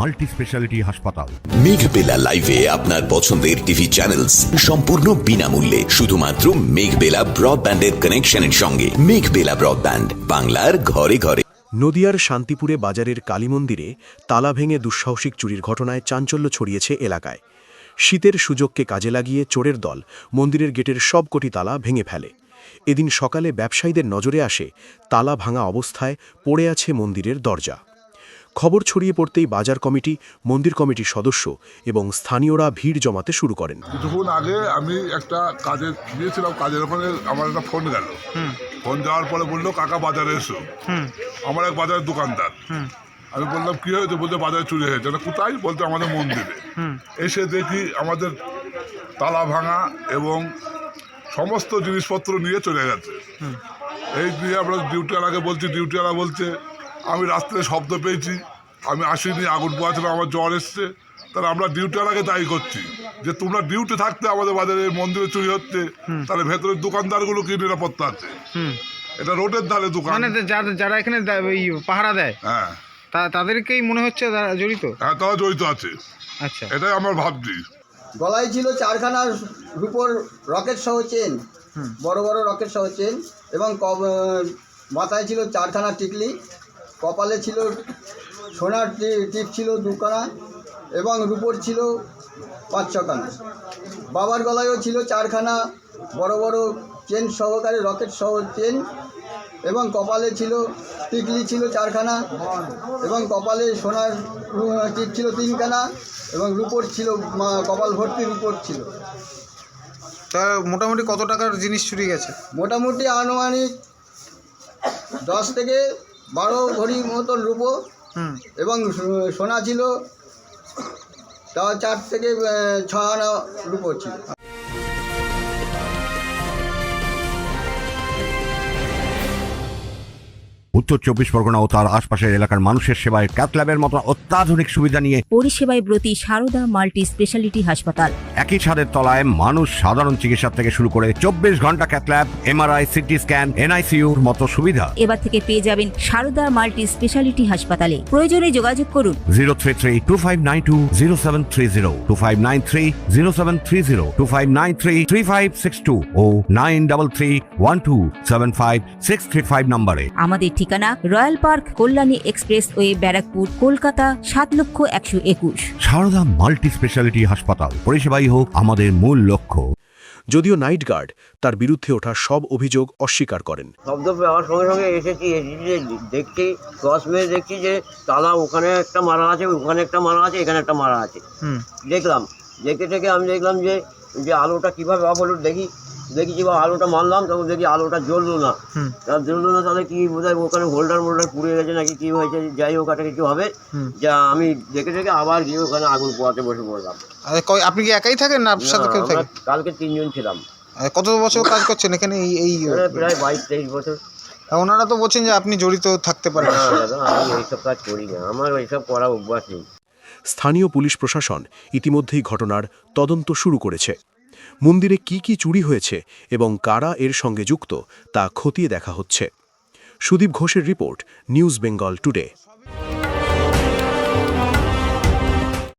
Multi specialty হাসপাতাল। মেঘবেলা লাইভে আপনার পছন্দের টিভি চ্যানেলস সম্পূর্ণ বিনামূল্যে, শুধুমাত্র মেঘবেলা ব্রডব্যান্ডের কানেকশনের সঙ্গে। মেঘবেলা ব্রডব্যান্ড, বাংলার ঘরে ঘরে। নদিয়ার শান্তিপুরে বাজারের কালী মন্দিরে তালা ভেঙে দুঃসাহসিক চুরির ঘটনায় চাঞ্চল্য ছড়িয়েছে এলাকায়। শীতের সুযোগকে কাজে লাগিয়ে চোরের দল মন্দিরের গেটের সবকটি তালা ভেঙে ফেলে। এদিন সকালে ব্যবসায়ীদের নজরে আসে তালা ভাঙা অবস্থায় পড়ে আছে মন্দিরের দরজা। খবর ছড়িয়ে পড়তেই বাজার কমিটি, মন্দির কমিটির সদস্য এবং স্থানীয়রা ভিড় জমাতে শুরু করেন। কিছুক্ষণ আগে আমি একটা কাজে গিয়েছিলাম, কাজের ওখানে আমার একটা ফোন গেল। ফোন যাওয়ার পরে বললো কাকা বাজারে এসো। আমার এক বাজারের দোকানদার। আমি বললাম কি হয়েছে? বলতে বাজারে চুরি হয়েছে। কোথায়? বলতে আমাদের মন্দিরে। এসে দেখি আমাদের তালা ভাঙা এবং সমস্ত জিনিসপত্র নিয়ে চলে গেছে। এই দিয়ে আমরা ডিউটিওয়ালাকে বলছি, ডিউটিওয়ালা বলছে আমি রাস্তায় শব্দ পেয়েছি, আমি আসিনি, আগুন পোয়া ছিল, আমার জ্বর এসছে। তাহলে আমরা ডিউটিওয়ালাকে দায়ী করছি যে তোমরা ডিউটি থাকতে আমাদের বাজারে মন্দিরে চুরি হচ্ছে, তাহলে ভেতরের দোকানদারগুলো কি নিরাপত্তা আছে? এটা রোডের ধারে দোকান, মানে যারা এখানে পাহারা দেয়, হ্যাঁ, তাদেরকেই মনে হচ্ছে জড়িত। হ্যাঁ, তারা জড়িত আছে। আচ্ছা, এটাই আমরা ভাবছি। গলায় ছিল 4খানা রূপোর রকেট সহ চেন, বড় বড় রকেট সহ চেন, এবং মাথায় ছিল 4খানা টিকলি, কপালে ছিল সোনার টিপ ছিল 2খানা এবং রূপোর ছিল 5-6খানা। বাবার গলায়ও ছিল 4খানা বড় বড় চেন সহকারে রকেট সহ চেন, এবং কপালে ছিল টিকলি ছিল 4খানা, এবং কপালে সোনার টিপ ছিল 3খানা, এবং রূপোর ছিল কপাল ভর্তি রূপোর ছিল। তা মোটামুটি কত টাকার জিনিস চুরি গেছে? মোটামুটি আনুমানিক 10 থেকে 12 ভরি মতন রূপো, এবং সোনা ছিল 4 থেকে 6 আনা রূপো ছিল। উত্তর 24 পরগনা ও তার আশপাশের এলাকার মানুষের সেবায় ক্যাথ ল্যাবের মতো অত্যাধুনিক সুবিধা নিয়ে পরিষেবায় ব্রতী সারদা মাল্টি স্পেশালিটি হাসপাতাল। একই ছাদের তলায় মানুষ সাধারণ চিকিৎসা থেকে শুরু করে 24 ঘন্টা cath lab, MRI, CT scan, এনআইসিইউর মতো সুবিধা এবার থেকে পেয়ে যাবেন সারদা মাল্টি স্পেশালিটি হাসপাতালে। প্রয়োজনে যোগাযোগ করুন 033-2592-0730, 2593-0730, 2593-3562 ও 9331275635 নম্বরে। আমাদের ঠিকানা royal park, Kalyani expressway, Barrackpore, Kolkata 7,01,21। Sarada multi specialty হাসপাতাল, পরিষেবাই হোক আমাদের মূল লক্ষ্য। যদিও নাইট গার্ড তার বিরুদ্ধে ওঠা সব অভিযোগ অস্বীকার করেন। শব্দ পাওয়ার সঙ্গে সঙ্গে এসেছি, দেখছি টর্চ মেরে দেখছি যে তালা ওখানে একটা মারা আছে, ওখানে একটা মারা আছে, এখানে একটা মারা আছে। দেখলাম, দেখে আমি দেখলাম যে আলোটা কীভাবে অফ হলো, দেখেছি বা আলোটা মারলাম, তখন দেখি আলোটা জ্বললো না। তাহলে কি বোধহয় ওখানে হোল্ডার পুড়ে গেছে নাকি কি হয়েছে, যাই হোক একটা কিছু হবে। যা আমি দেখে আবার গিয়ে ওখানে আগুন পোয়াতে বসে পড়লাম। আপনি কি একাই থাকেন না সাথে কেউ থাকে? কালকে 3 জন ছিলাম। কত বছর কাজ করছেন এখানে? এই প্রায় 22-23 বছর। ওনারা তো বলছেন যে আপনি জড়িত থাকতে পারেন। না দাদা, আমি এইসব কাজ করি না, আমার এইসব করা অভ্যাস নেই। স্থানীয় পুলিশ প্রশাসন ইতিমধ্যেই ঘটনার তদন্ত শুরু করেছে। মন্দিরে কি কি চুরি হয়েছে এবং কারা এর সঙ্গে যুক্ত তা খতিয়ে দেখা হচ্ছে। সুদীপ ঘোষের রিপোর্ট, নিউজ বেঙ্গল টুডে।